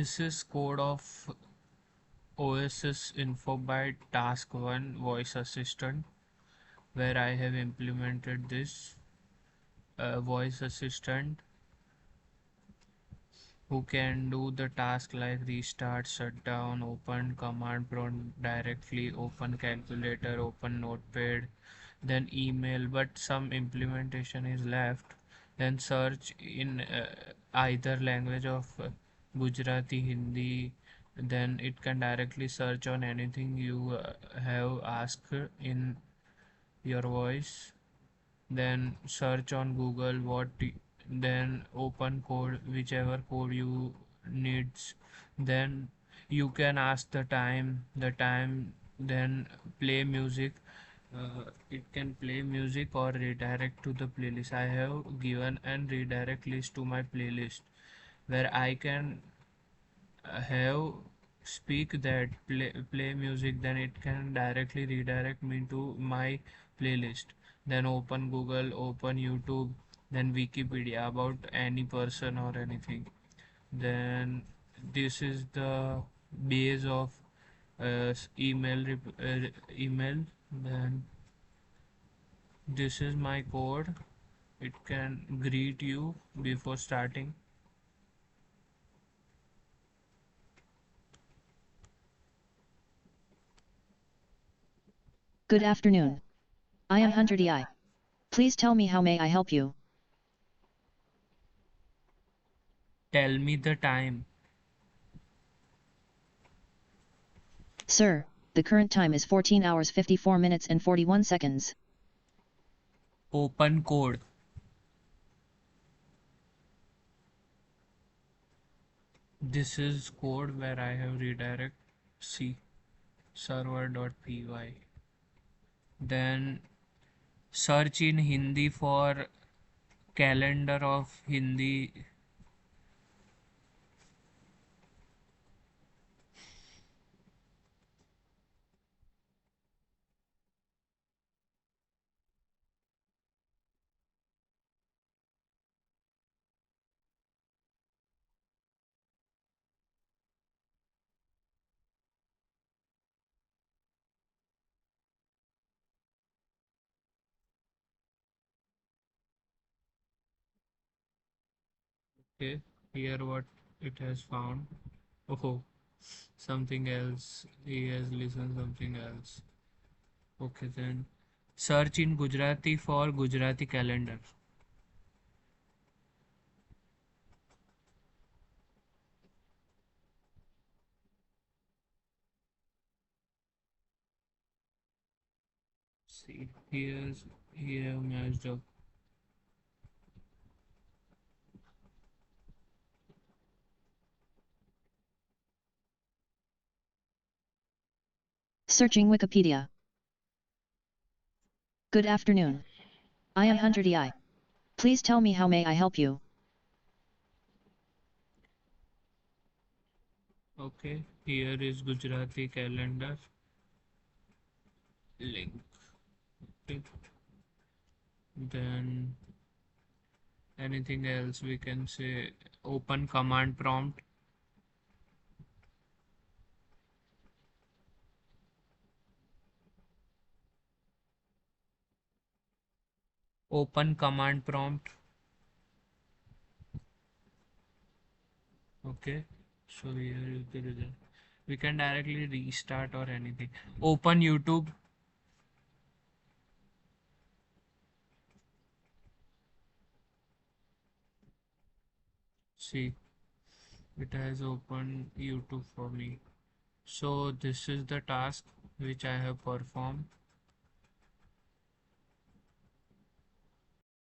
This is code of OSS info by task 1 voice assistant, where I have implemented this voice assistant who can do the task like restart, shut down, open command prompt directly, open calculator, open notepad, then email, but some implementation is left. Then search in either language of Gujarati, Hindi, then it can directly search on anything you have asked in your voice. Then search on Google then open code, whichever code you needs. Then you can ask the time, then play music. It can play music or redirect to the playlist. I have given and redirect list to my playlist where I can have speak that play music, then it can directly redirect me to my playlist. Then open Google, open YouTube, then Wikipedia about any person or anything. Then this is the base of email. Then this is my code. It can greet you before starting. Good afternoon. I am Hunter DI. Please tell me how may I help you? Tell me the time. Sir, the current time is 14 hours 54 minutes and 41 seconds. Open code. This is code where I have redirect C server.py. Then search in Hindi for calendar of Hindi. Okay, here what it has found. Oh, something else. He has listened something else. Okay, then search in Gujarati for Gujarati calendar. See, he have matched up. Searching Wikipedia. Good afternoon. I am Hunter DI. Please tell me how may I help you? Okay, here is Gujarati calendar link. Okay. Then anything else we can say, open command prompt. Open command prompt. Okay, so here is the result. We can directly restart or anything. Open YouTube. See, it has opened YouTube for me. So this is the task which I have performed.